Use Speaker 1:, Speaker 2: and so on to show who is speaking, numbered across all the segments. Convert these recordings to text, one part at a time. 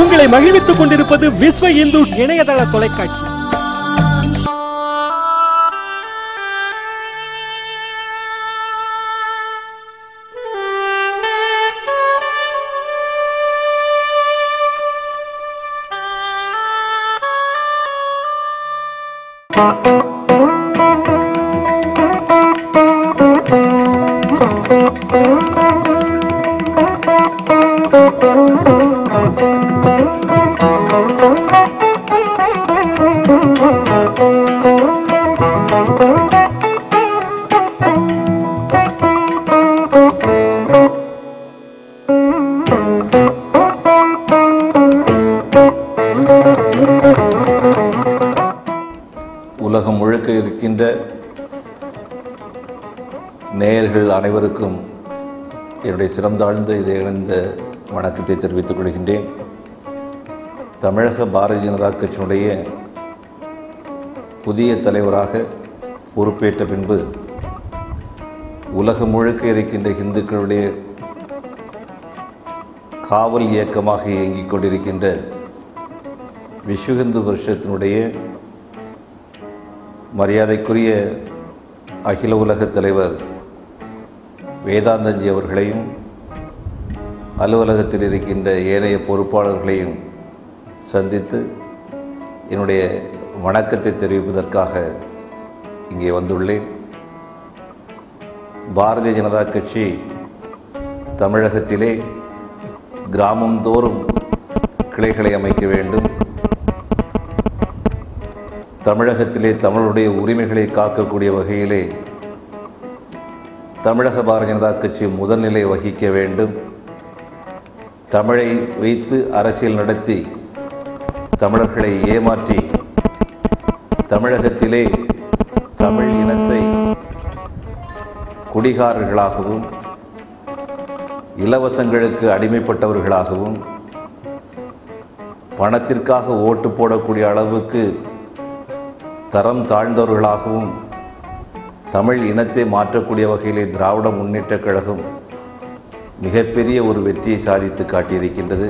Speaker 1: உங்களை மகிழ்வித்துக் கொண்டிருப்பது விஸ்வ இந்து இணையதள தொலைக்காட்சி.
Speaker 2: உலகம் முழுக்க இருக்கின்ற நேயர்கள் அனைவருக்கும் என்னுடைய சிறந்தாழ்ந்த இதை இணைந்த வணக்கத்தை தெரிவித்துக் கொள்கின்றேன். தமிழக பாரதிய ஜனதா கட்சியினுடைய புதிய தலைவராக பொறுப்பேற்ற பின்பு உலகம் முழுக்க இருக்கின்ற இந்துக்களுடைய காவல் இயக்கமாக இயங்கிக் கொண்டிருக்கின்ற விஸ்வ இந்து பரிஷத்தினுடைய மரியாதைக்குரிய அகில உலக தலைவர் வேதாந்தஜி அவர்களையும் அலுவலகத்தில் இருக்கின்ற ஏனைய பொறுப்பாளர்களையும் சந்தித்து என்னுடைய வணக்கத்தை தெரிவிப்பதற்காக இங்கே வந்துள்ளேன். பாரதிய ஜனதா கட்சி தமிழகத்திலே கிராமந்தோறும் கிளைகளை அமைக்க வேண்டும், தமிழகத்திலே தமிழுடைய உரிமைகளை காக்கக்கூடிய வகையிலே தமிழக பாரதிய ஜனதா கட்சி முதல்நிலை வகிக்க வேண்டும், தமிழை வைத்து அரசியல் நடத்தி தமிழர்களை ஏமாற்றி தமிழகத்திலே தமிழ் இனத்தை குடிகாரர்களாகவும் இலவசங்களுக்கு அடிமைப்பட்டவர்களாகவும் பணத்திற்காக ஓட்டு போடக்கூடிய அளவுக்கு தரம் தாழ்ந்தவர்களாகவும் தமிழ் இனத்தை மாற்றக்கூடிய வகையிலே திராவிட முன்னேற்றக் கழகம் மிகப்பெரிய ஒரு வெற்றியை சாதித்து காட்டியிருக்கின்றது.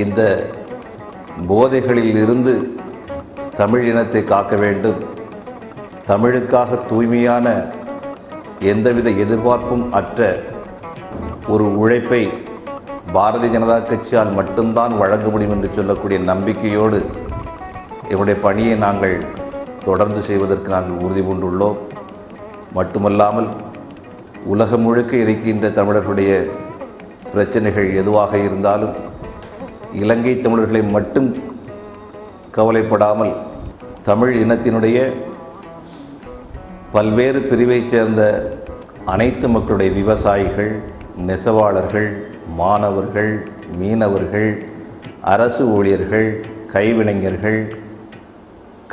Speaker 2: இந்த போதைகளில் இருந்து தமிழ் இனத்தை காக்க வேண்டும், தமிழுக்காக தூய்மையான எந்தவித எதிர்பார்ப்பும் அற்ற ஒரு உழைப்பை பாரதிய ஜனதா கட்சியால் மட்டும்தான் வழங்க முடியும் என்று சொல்லக்கூடிய நம்பிக்கையோடு என்னுடைய பணியை நாங்கள் தொடர்ந்து செய்வதற்கு நாங்கள் உறுதி பூண்டுள்ளோம். மட்டுமல்லாமல் உலகம் முழுக்க இருக்கின்ற தமிழர்களுடைய பிரச்சனைகள் எதுவாக இருந்தாலும் இலங்கை தமிழர்களை மட்டும் கவலைப்படாமல் தமிழ் இனத்தினுடைய பல்வேறு பிரிவைச் சேர்ந்த அனைத்து மக்களுடைய விவசாயிகள், நெசவாளர்கள், மாணவர்கள், மீனவர்கள், அரசு ஊழியர்கள், கைவினைஞர்கள்,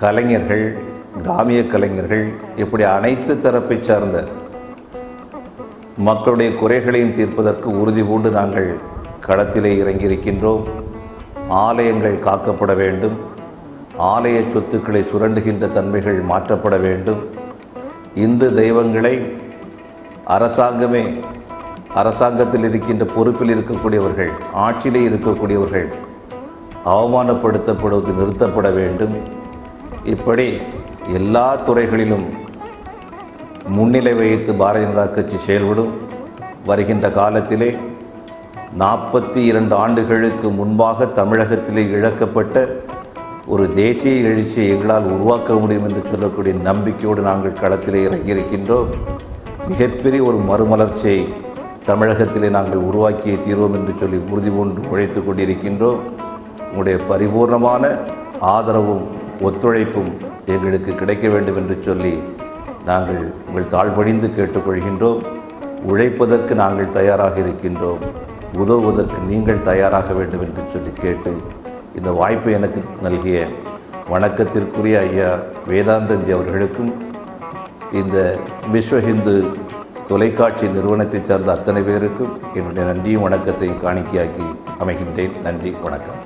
Speaker 2: கலைஞர்கள், கிராமிய கலைஞர்கள், இப்படி அனைத்து தரப்பை சார்ந்த மக்களுடைய குறைகளையும் தீர்ப்பதற்கு உறுதி பூண்டு நாங்கள் களத்திலே இறங்கியிருக்கின்றோம். ஆலயங்கள் காக்கப்பட வேண்டும், ஆலய சொத்துக்களை சுரண்டுகின்ற தன்மைகள் மாற்றப்பட வேண்டும், இந்து தெய்வங்களை அரசாங்கத்தில் இருக்கின்ற பொறுப்பில் இருக்கக்கூடியவர்கள், ஆட்சியிலே இருக்கக்கூடியவர்கள் அவமானப்படுத்தப்படுவது நிறுத்தப்பட வேண்டும். இப்படி எல்லா துறைகளிலும் முன்னிலை வைத்து பாரதிய ஜனதா கட்சி செயல்படும். வருகின்ற காலத்திலே 42 ஆண்டுகளுக்கு முன்பாக தமிழகத்திலே இழக்கப்பட்ட ஒரு தேசிய எழுச்சியை எங்களால் உருவாக்க முடியும் என்று சொல்லக்கூடிய நம்பிக்கையோடு நாங்கள் களத்திலே இறங்கியிருக்கின்றோம். மிகப்பெரிய ஒரு மறுமலர்ச்சியை தமிழகத்திலே நாங்கள் உருவாக்கிய தீர்வோம் என்று சொல்லி உறுதி பூண்டு உழைத்துக் கொண்டிருக்கின்றோம். உங்களுடைய பரிபூர்ணமான ஆதரவும் ஒத்துழைப்பும் எங்களுக்கு கிடைக்க வேண்டும் என்று சொல்லி நாங்கள் உங்கள் தாழ்பணிந்து கேட்டுக்கொள்கின்றோம். உழைப்பதற்கு நாங்கள் தயாராக இருக்கின்றோம், உதவுவதற்கு நீங்கள் தயாராக வேண்டும் என்று சொல்லி கேட்டு இந்த வாய்ப்பை எனக்கு நல்கிய வணக்கத்திற்குரிய ஐயா வேதாந்தஜி அவர்களுக்கும் இந்த விஸ்வ இந்து தொலைக்காட்சி நிறுவனத்தைச் சார்ந்த அத்தனை பேருக்கும் என்னுடைய நன்றியும் வணக்கத்தையும் காணிக்கையாக்கி அமைகின்றேன். நன்றி, வணக்கம்.